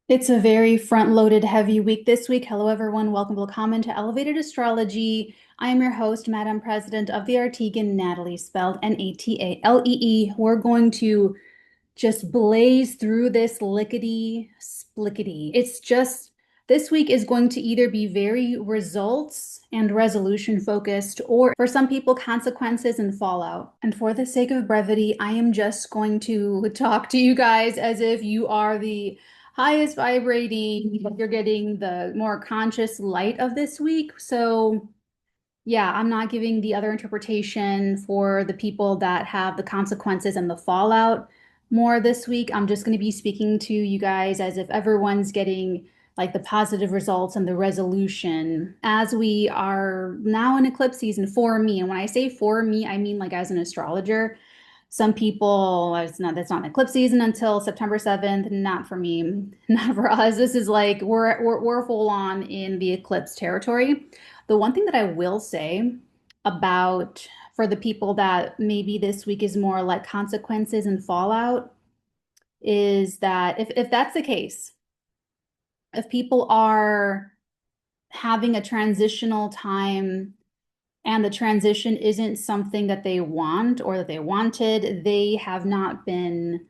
It's a very front-loaded, heavy week this week. Hello, everyone. Welcome to Elevated Astrology. I am your host, Madam President of the 𝚑𝚊𝚗𝚎𝚕𝚎, Natalie, spelled Natalee. We're going to just blaze through this lickety splickety. This week is going to either be very results and resolution focused, or for some people, consequences and fallout. And for the sake of brevity, I am just going to talk to you guys as if you are the highest vibrating, you're getting the more conscious light of this week. So yeah, I'm not giving the other interpretation for the people that have the consequences and the fallout more this week. I'm just going to be speaking to you guys as if everyone's getting like the positive results and the resolution as we are now in eclipse season for me. And when I say for me, I mean like as an astrologer. Some people, that's not an eclipse season until September 7th. Not for me, not for us. This is like we're full on in the eclipse territory. The one thing that I will say about for the people that maybe this week is more like consequences and fallout is that if that's the case, if people are having a transitional time and the transition isn't something that they want or that they wanted, they have not been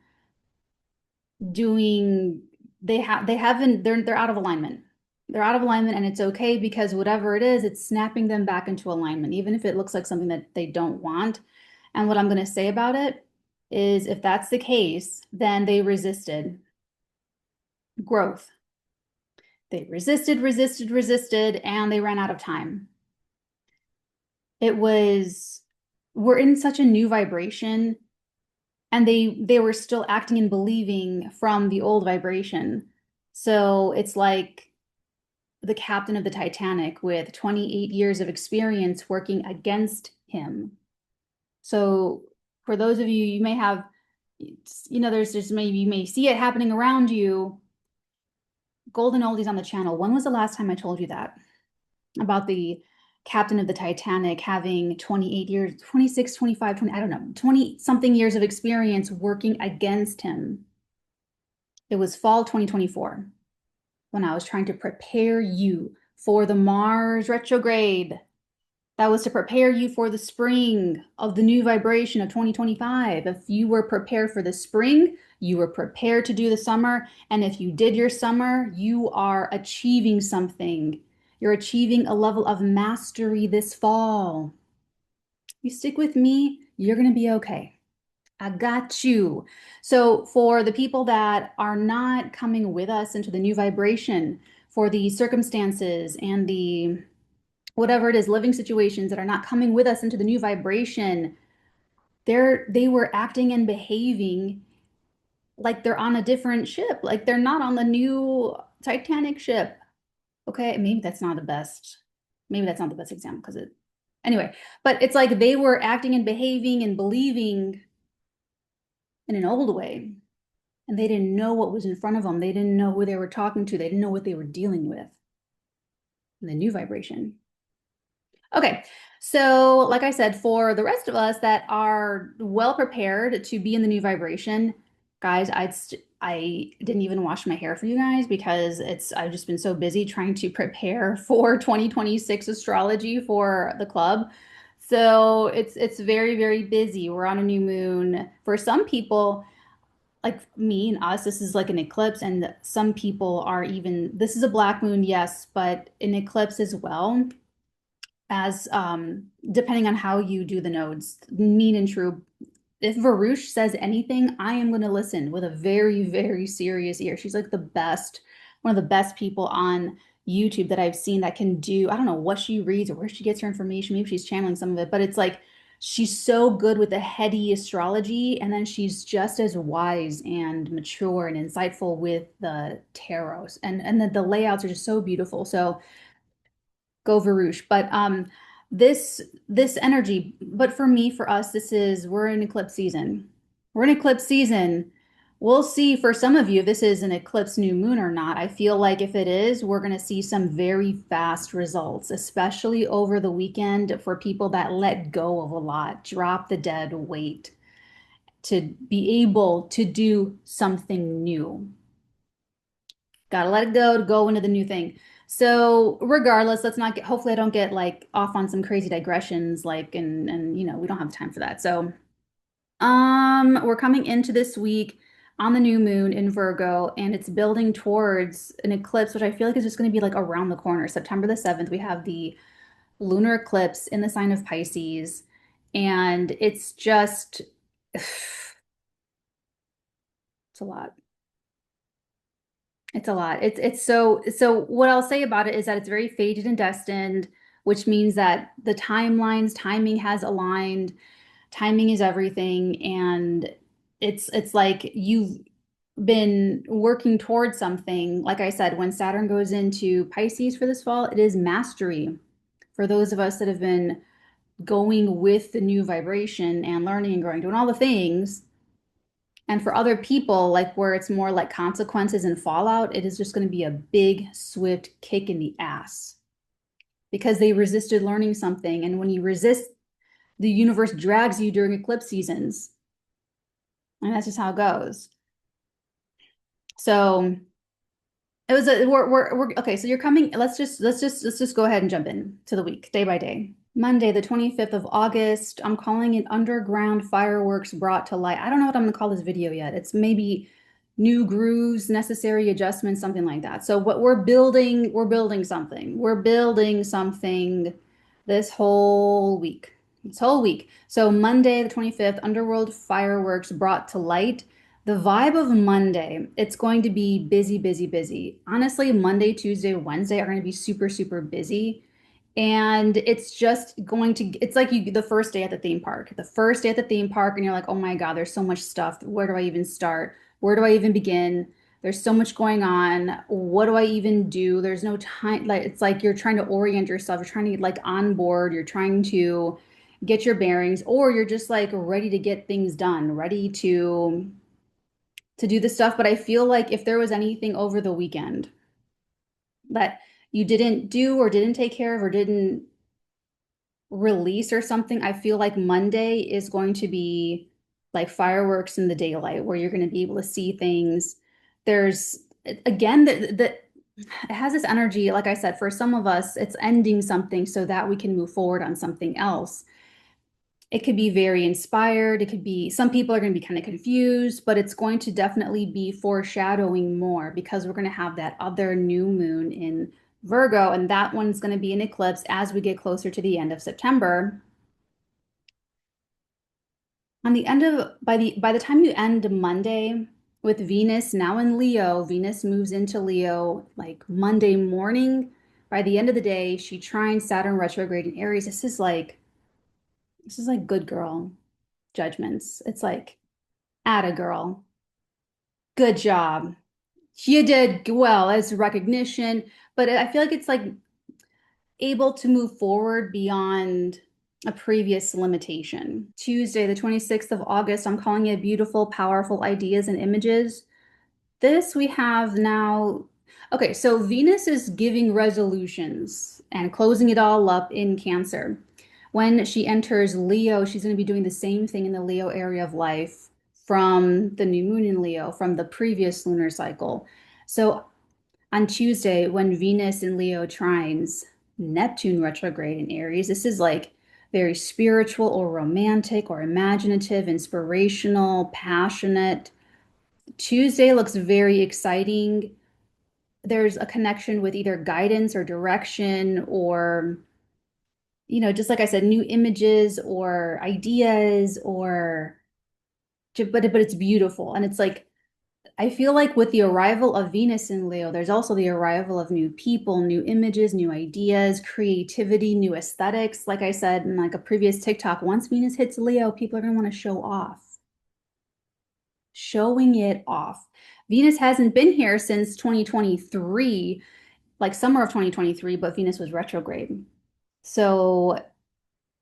doing they haven't they're out of alignment. They're out of alignment and it's okay because whatever it is, it's snapping them back into alignment, even if it looks like something that they don't want. And what I'm going to say about it is if that's the case, then they resisted growth. They resisted, and they ran out of time. It was, we're in such a new vibration, and they were still acting and believing from the old vibration. So it's like the captain of the Titanic with 28 years of experience working against him. So for those of you, you may have, there's just maybe you may see it happening around you. Golden oldies on the channel. When was the last time I told you that? About the captain of the Titanic having 28 years, 26, 25, 20, I don't know, 20 something years of experience working against him. It was fall 2024 when I was trying to prepare you for the Mars retrograde. That was to prepare you for the spring of the new vibration of 2025. If you were prepared for the spring, you were prepared to do the summer. And if you did your summer, you are achieving something. You're achieving a level of mastery this fall. You stick with me, you're going to be okay. I got you. So for the people that are not coming with us into the new vibration, for the circumstances and the whatever it is, living situations that are not coming with us into the new vibration, they were acting and behaving like they're on a different ship, like they're not on the new Titanic ship. Okay, maybe that's not the best example because anyway, but it's like they were acting and behaving and believing in an old way, and they didn't know what was in front of them. They didn't know who they were talking to. They didn't know what they were dealing with in the new vibration. Okay, so like I said, for the rest of us that are well prepared to be in the new vibration, guys, I didn't even wash my hair for you guys because I've just been so busy trying to prepare for 2026 astrology for the club. So it's very, very busy. We're on a new moon. For some people, like me and us, this is like an eclipse, and some people are even, this is a black moon, yes, but an eclipse as well as depending on how you do the nodes, mean and true. If 𝚑𝚘 says anything, I am going to listen with a very, very serious ear. She's like the best, one of the best people on YouTube that I've seen that can do, I don't know what she reads or where she gets her information. Maybe she's channeling some of it, but it's like she's so good with the heady astrology, and then she's just as wise and mature and insightful with the tarots, and the layouts are just so beautiful. So go 𝚑𝚘. But this energy, but for me, for us, we're in eclipse season. We're in eclipse season. We'll see for some of you if this is an eclipse new moon or not. I feel like if it is, we're going to see some very fast results, especially over the weekend for people that let go of a lot, drop the dead weight to be able to do something new. Gotta let it go to go into the new thing. So regardless, let's not get, hopefully I don't get like off on some crazy digressions, like, and you know, we don't have time for that. So, we're coming into this week on the new moon in Virgo, and it's building towards an eclipse, which I feel like is just going to be like around the corner. September the 7th, we have the lunar eclipse in the sign of Pisces, and it's just, it's a lot. It's a lot. It's so what I'll say about it is that it's very fated and destined, which means that the timelines, timing has aligned, timing is everything, and it's like you've been working towards something. Like I said, when Saturn goes into Pisces for this fall, it is mastery. For those of us that have been going with the new vibration and learning and growing, doing all the things, and for other people, like where it's more like consequences and fallout, it is just going to be a big, swift kick in the ass because they resisted learning something. And when you resist, the universe drags you during eclipse seasons. And that's just how it goes. So it was a we're okay. So you're coming. Let's just go ahead and jump in to the week, day by day. Monday, the 25th of August. I'm calling it underground fireworks brought to light. I don't know what I'm gonna call this video yet. It's maybe new grooves, necessary adjustments, something like that. So what we're building something. We're building something this whole week. This whole week. So Monday, the 25th, Underworld fireworks brought to light. The vibe of Monday, it's going to be busy, busy, busy. Honestly, Monday, Tuesday, Wednesday are going to be super, super busy. And it's just going to, it's like the first day at the theme park. The first day at the theme park, and you're like, oh my God, there's so much stuff. Where do I even start? Where do I even begin? There's so much going on. What do I even do? There's no time. Like, it's like you're trying to orient yourself. You're trying to get like on board. You're trying to get your bearings, or you're just like ready to get things done, ready to do the stuff. But I feel like if there was anything over the weekend that you didn't do or didn't take care of or didn't release or something, I feel like Monday is going to be like fireworks in the daylight where you're going to be able to see things. There's again the it has this energy, like I said, for some of us, it's ending something so that we can move forward on something else. It could be very inspired. It could be, some people are going to be kind of confused, but it's going to definitely be foreshadowing more because we're going to have that other new moon in Virgo, and that one's going to be an eclipse as we get closer to the end of September. On the end of by the time you end Monday with Venus now in Leo, Venus moves into Leo like Monday morning. By the end of the day, she trines Saturn retrograde in Aries. This is like good girl judgments. It's like, atta girl, good job. You did well as recognition, but I feel like it's like able to move forward beyond a previous limitation. Tuesday, the 26th of August, I'm calling it beautiful, powerful ideas and images. This we have now. Okay, so Venus is giving resolutions and closing it all up in Cancer. When she enters Leo, she's going to be doing the same thing in the Leo area of life from the new moon in Leo, from the previous lunar cycle. So on Tuesday, when Venus in Leo trines Neptune retrograde in Aries, this is like very spiritual or romantic or imaginative, inspirational, passionate. Tuesday looks very exciting. There's a connection with either guidance or direction or, you know, just like I said, new images or ideas or, but it's beautiful. And it's like, I feel like with the arrival of Venus in Leo, there's also the arrival of new people, new images, new ideas, creativity, new aesthetics. Like I said in like a previous TikTok, once Venus hits Leo, people are going to want to show off, showing it off. Venus hasn't been here since 2023, like summer of 2023, but Venus was retrograde. So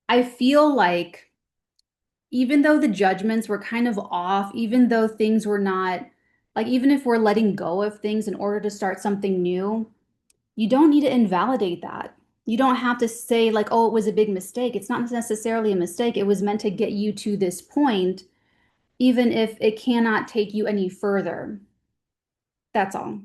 I feel like even though the judgments were kind of off, even though things were not, like, even if we're letting go of things in order to start something new, you don't need to invalidate that. You don't have to say, like, oh, it was a big mistake. It's not necessarily a mistake. It was meant to get you to this point, even if it cannot take you any further. That's all.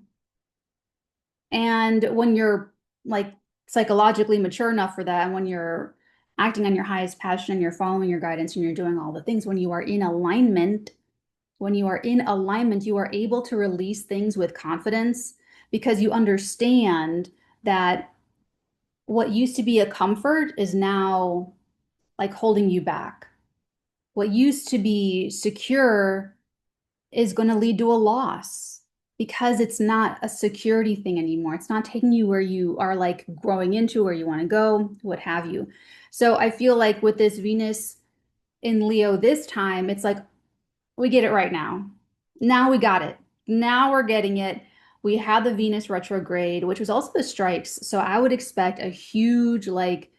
And when you're like psychologically mature enough for that, and when you're acting on your highest passion and you're following your guidance and you're doing all the things, when you are in alignment, you are able to release things with confidence because you understand that what used to be a comfort is now like holding you back. What used to be secure is going to lead to a loss because it's not a security thing anymore. It's not taking you where you are like growing into where you want to go, what have you. So I feel like with this Venus in Leo this time, it's like we get it right now. Now we got it. Now we're getting it. We had the Venus retrograde, which was also the strikes. So I would expect a huge like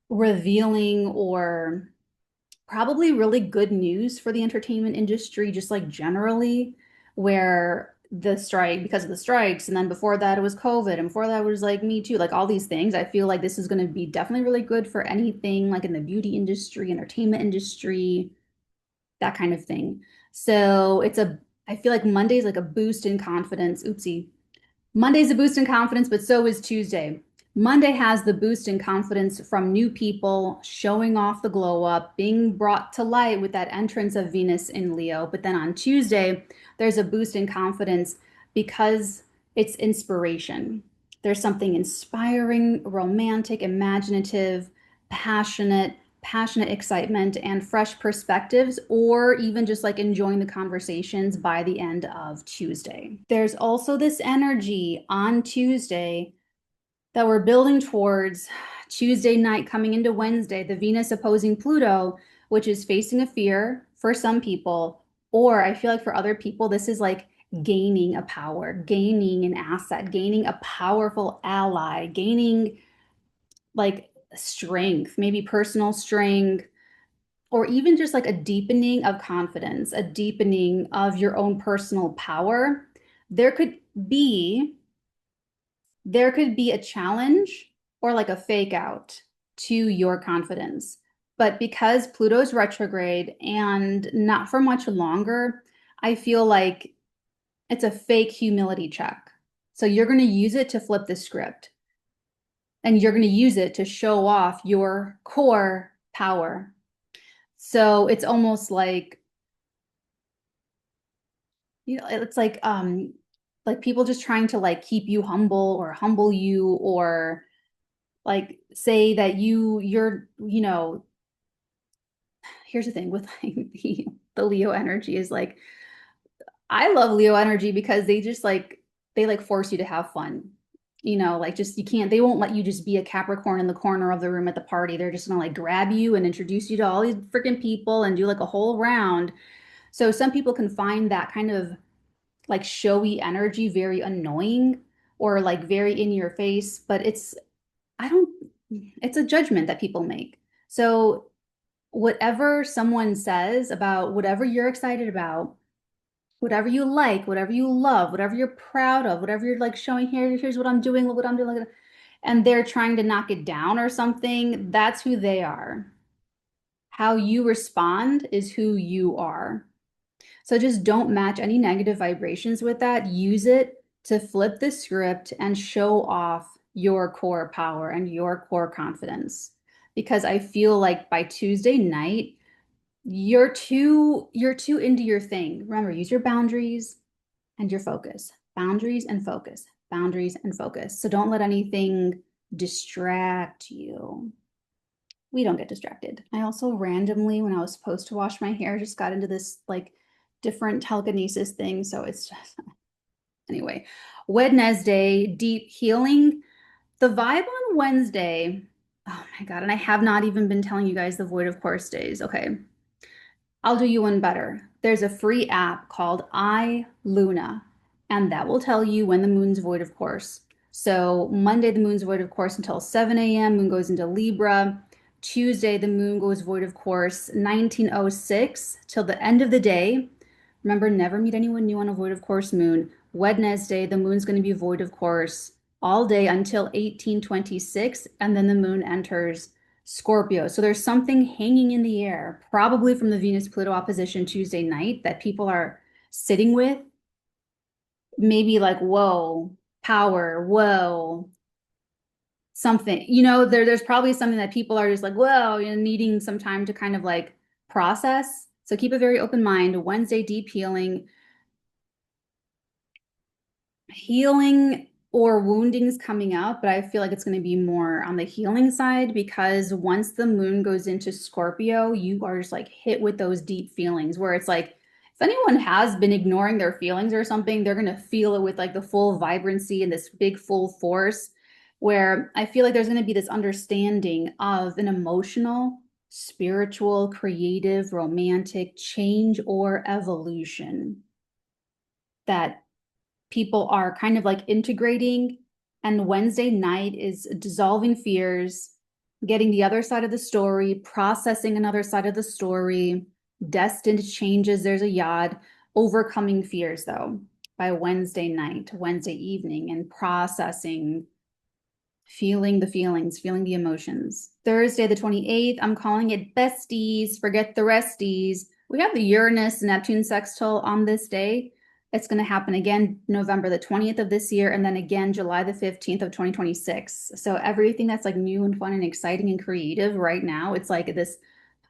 revealing or probably really good news for the entertainment industry, just like generally, where the strike, because of the strikes, and then before that it was COVID, and before that it was like Me Too, like all these things. I feel like this is going to be definitely really good for anything like in the beauty industry, entertainment industry, that kind of thing. So I feel like Monday's like a boost in confidence. Oopsie. Monday's a boost in confidence, but so is Tuesday. Monday has the boost in confidence from new people showing off the glow up, being brought to light with that entrance of Venus in Leo. But then on Tuesday, there's a boost in confidence because it's inspiration. There's something inspiring, romantic, imaginative, passionate, passionate excitement and fresh perspectives, or even just like enjoying the conversations by the end of Tuesday. There's also this energy on Tuesday that we're building towards Tuesday night coming into Wednesday, the Venus opposing Pluto, which is facing a fear for some people, or I feel like for other people, this is like gaining a power, gaining an asset, gaining a powerful ally, gaining like strength, maybe personal strength, or even just like a deepening of confidence, a deepening of your own personal power. There could be there could be a challenge or like a fake out to your confidence. But because Pluto's retrograde and not for much longer, I feel like it's a fake humility check. So you're going to use it to flip the script and you're going to use it to show off your core power. So it's almost like, it's like people just trying to like keep you humble or humble you or like say that here's the thing with like the Leo energy is like I love Leo energy because they like force you to have fun. Like just you can't, they won't let you just be a Capricorn in the corner of the room at the party. They're just gonna like grab you and introduce you to all these freaking people and do like a whole round. So some people can find that kind of like showy energy very annoying or like very in your face, but I don't, it's a judgment that people make. So whatever someone says about whatever you're excited about, whatever you like, whatever you love, whatever you're proud of, whatever you're like showing here's what I'm doing, look what I'm doing, and they're trying to knock it down or something, that's who they are. How you respond is who you are. So just don't match any negative vibrations with that. Use it to flip the script and show off your core power and your core confidence. Because I feel like by Tuesday night, you're too into your thing. Remember, use your boundaries and your focus. Boundaries and focus. Boundaries and focus. So don't let anything distract you. We don't get distracted. I also randomly, when I was supposed to wash my hair, just got into this like different telekinesis thing. So it's just, anyway, Wednesday, deep healing. The vibe on Wednesday, oh my God, and I have not even been telling you guys the void of course days. Okay, I'll do you one better. There's a free app called iLuna, and that will tell you when the moon's void of course. So Monday, the moon's void of course until 7 a.m. Moon goes into Libra. Tuesday, the moon goes void of course 1906 till the end of the day. Remember, never meet anyone new on a void of course moon. Wednesday, the moon's going to be void of course all day until 1826, and then the moon enters Scorpio. So there's something hanging in the air, probably from the Venus-Pluto opposition Tuesday night that people are sitting with. Maybe like, whoa, power, whoa, something, you know, there's probably something that people are just like, whoa, you know, needing some time to kind of like process. So keep a very open mind. Wednesday, deep healing or woundings coming up, but I feel like it's going to be more on the healing side because once the moon goes into Scorpio, you are just like hit with those deep feelings where it's like, if anyone has been ignoring their feelings or something, they're going to feel it with like the full vibrancy and this big full force, where I feel like there's going to be this understanding of an emotional, spiritual, creative, romantic change or evolution that people are kind of like integrating. And Wednesday night is dissolving fears, getting the other side of the story, processing another side of the story, destined changes. There's a yod, overcoming fears though by Wednesday night, Wednesday evening, and processing, feeling the feelings, feeling the emotions. Thursday, the 28th, I'm calling it Besties, forget the Resties. We have the Uranus-Neptune sextile on this day. It's going to happen again November the 20th of this year, and then again July the 15th of 2026. So everything that's like new and fun and exciting and creative right now, it's like this,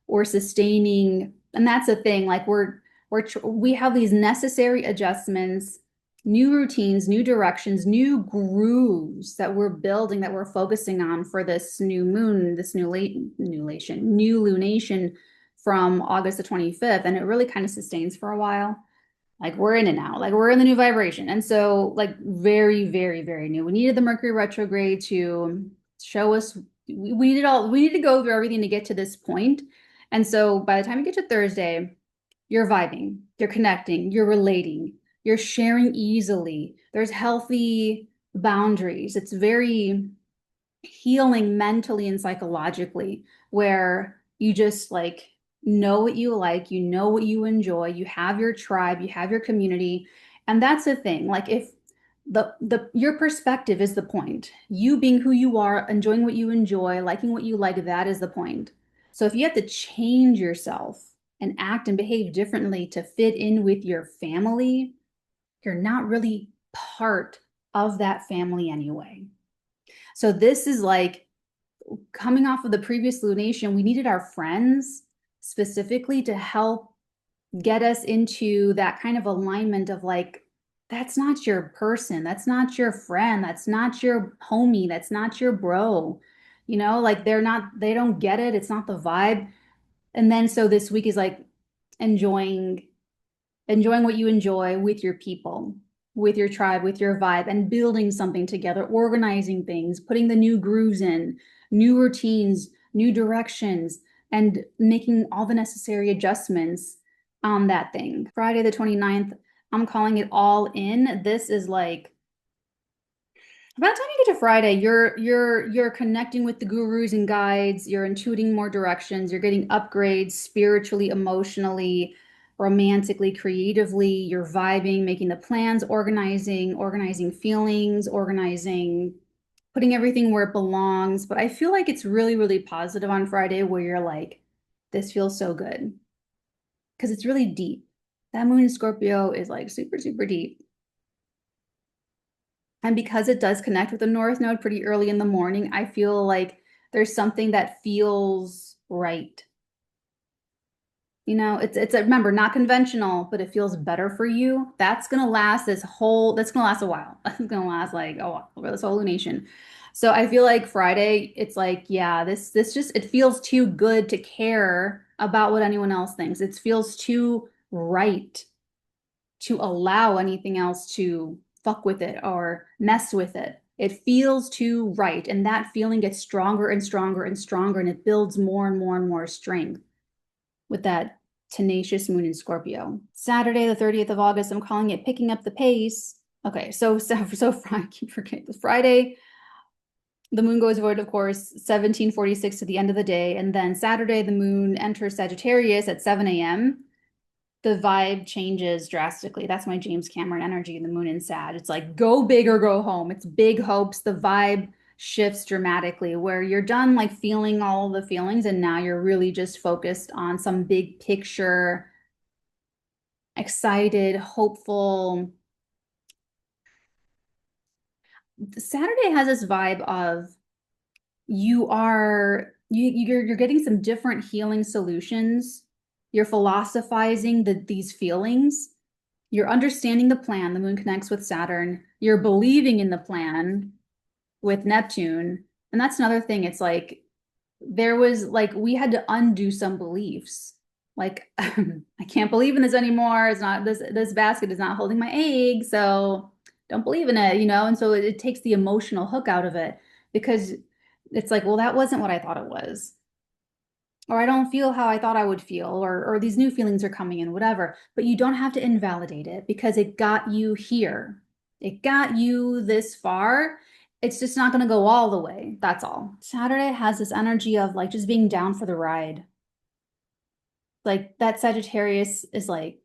we're sustaining, and that's the thing, like we have these necessary adjustments, new routines, new directions, new grooves that we're building, that we're focusing on for this new moon, this new lunation from August the 25th. And it really kind of sustains for a while. Like we're in it now, like we're in the new vibration. And so like very, very, very new. We needed the Mercury retrograde to show us, we need to go through everything to get to this point. And so by the time you get to Thursday, you're vibing, you're connecting, you're relating, you're sharing easily. There's healthy boundaries. It's very healing mentally and psychologically, where you just like know what you like, you know what you enjoy, you have your tribe, you have your community. And that's the thing. Like if the your perspective is the point. You being who you are, enjoying what you enjoy, liking what you like, that is the point. So if you have to change yourself and act and behave differently to fit in with your family, you're not really part of that family anyway. So this is like coming off of the previous lunation, we needed our friends specifically to help get us into that kind of alignment of like, that's not your person, that's not your friend, that's not your homie, that's not your bro. You know, like they don't get it, it's not the vibe. And then so this week is like enjoying what you enjoy with your people, with your tribe, with your vibe, and building something together, organizing things, putting the new grooves in, new routines, new directions, and making all the necessary adjustments on that thing. Friday the 29th, I'm calling it all in. This is like, by the time you get to Friday, you're connecting with the gurus and guides, you're intuiting more directions, you're getting upgrades spiritually, emotionally, romantically, creatively, you're vibing, making the plans, organizing feelings, putting everything where it belongs. But I feel like it's really, really positive on Friday where you're like, this feels so good. Because it's really deep. That moon in Scorpio is like super, super deep. And because it does connect with the North Node pretty early in the morning, I feel like there's something that feels right. You know, remember, not conventional, but it feels better for you. That's gonna last that's gonna last a while. That's gonna last like, oh, over this whole lunation. So I feel like Friday, it's like, yeah, this just it feels too good to care about what anyone else thinks. It feels too right to allow anything else to fuck with it or mess with it. It feels too right. And that feeling gets stronger and stronger and stronger, and it builds more and more and more strength with that tenacious moon in Scorpio. Saturday, the 30th of August, I'm calling it picking up the pace. Okay, so I keep forgetting. Friday, the moon goes void, of course, 1746 to the end of the day. And then Saturday, the moon enters Sagittarius at 7 a.m. The vibe changes drastically. That's my James Cameron energy in the moon in Sag. It's like go big or go home. It's big hopes. The vibe shifts dramatically where you're done like feeling all the feelings and now you're really just focused on some big picture, excited, hopeful, Saturday has this vibe of you're getting some different healing solutions. You're philosophizing these feelings. You're understanding the plan. The moon connects with Saturn. You're believing in the plan with Neptune. And that's another thing. It's like there was like we had to undo some beliefs. Like I can't believe in this anymore. It's not this basket is not holding my egg, so don't believe in it, you know? And so it takes the emotional hook out of it because it's like, well, that wasn't what I thought it was. Or I don't feel how I thought I would feel, or these new feelings are coming in, whatever. But you don't have to invalidate it because it got you here. It got you this far. It's just not going to go all the way. That's all. Saturday has this energy of like just being down for the ride. Like that Sagittarius is like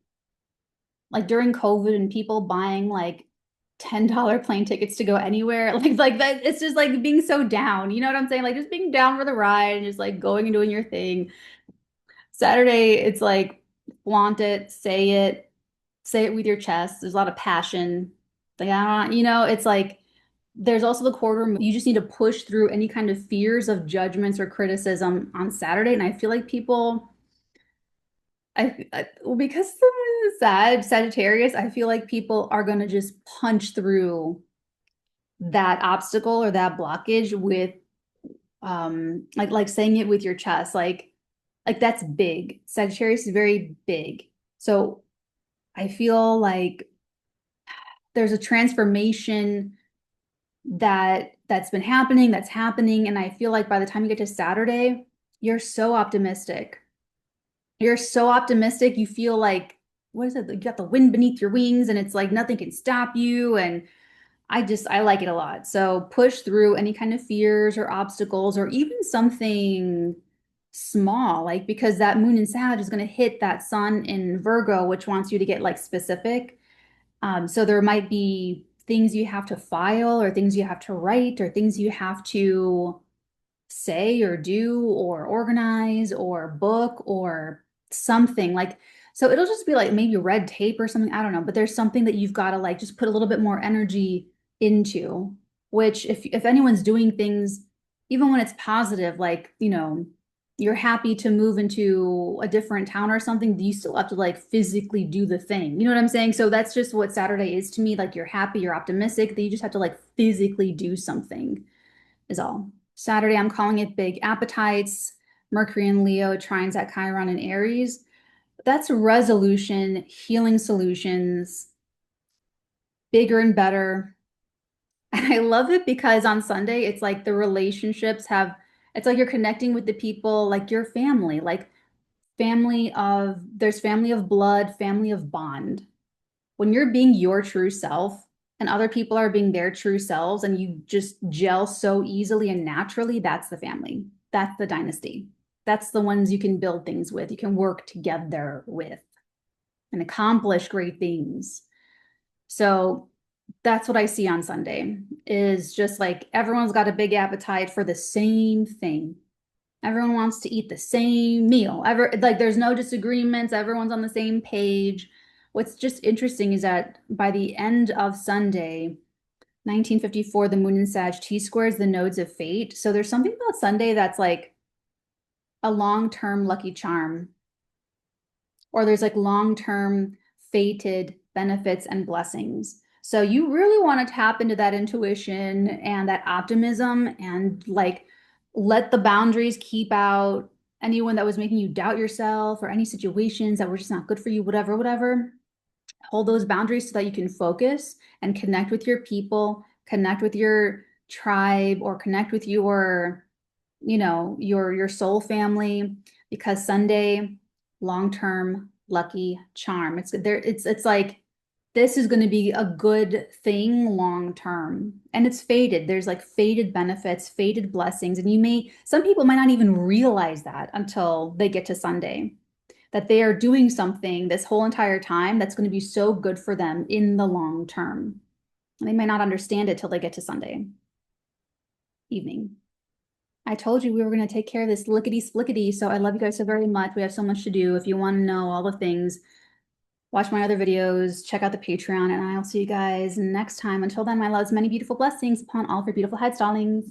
during COVID and people buying like $10 plane tickets to go anywhere. Like that, it's just like being so down. You know what I'm saying? Like just being down for the ride and just like going and doing your thing. Saturday, it's like flaunt it, say it with your chest. There's a lot of passion. Like, I don't, you know, it's like there's also the quarter. You just need to push through any kind of fears of judgments or criticism on Saturday. And I feel like people, well, because the moon is Sagittarius, I feel like people are going to just punch through that obstacle or that blockage with like saying it with your chest. Like that's big. Sagittarius is very big. So I feel like there's a transformation that's been happening, that's happening. And I feel like by the time you get to Saturday, you're so optimistic. You're so optimistic. You feel like, what is it? You got the wind beneath your wings, and it's like nothing can stop you. And I like it a lot. So push through any kind of fears or obstacles or even something small, like because that moon in Sag is going to hit that sun in Virgo, which wants you to get like specific. So there might be things you have to file or things you have to write or things you have to say or do or organize or book or something like so it'll just be like maybe red tape or something. I don't know, but there's something that you've got to like just put a little bit more energy into, which if anyone's doing things, even when it's positive, like, you know, you're happy to move into a different town or something, you still have to like physically do the thing. You know what I'm saying? So that's just what Saturday is to me. Like you're happy, you're optimistic, that you just have to like physically do something is all. Saturday, I'm calling it big appetites. Mercury and Leo trines at Chiron and Aries. That's resolution, healing solutions, bigger and better. And I love it because on Sunday, it's like the relationships have, it's like you're connecting with the people, like your family, like there's family of blood, family of bond. When you're being your true self and other people are being their true selves and you just gel so easily and naturally, that's the family. That's the dynasty. That's the ones you can build things with, you can work together with and accomplish great things. So that's what I see on Sunday is just like everyone's got a big appetite for the same thing. Everyone wants to eat the same meal. Like there's no disagreements. Everyone's on the same page. What's just interesting is that by the end of Sunday, 1954, the moon in Sag T squares the nodes of fate. So there's something about Sunday that's like a long-term lucky charm, or there's like long-term fated benefits and blessings. So you really want to tap into that intuition and that optimism and like let the boundaries keep out anyone that was making you doubt yourself or any situations that were just not good for you, whatever, whatever. Hold those boundaries so that you can focus and connect with your people, connect with your tribe, or connect with your, you know, your soul family, because Sunday, long-term lucky charm. It's there, it's like this is going to be a good thing long term. And it's fated. There's like fated benefits, fated blessings. And some people might not even realize that until they get to Sunday, that they are doing something this whole entire time that's going to be so good for them in the long term. And they might not understand it till they get to Sunday evening. I told you we were going to take care of this lickety splickety. So I love you guys so very much. We have so much to do. If you want to know all the things, watch my other videos, check out the Patreon, and I'll see you guys next time. Until then, my loves, many beautiful blessings upon all of your beautiful head stallings.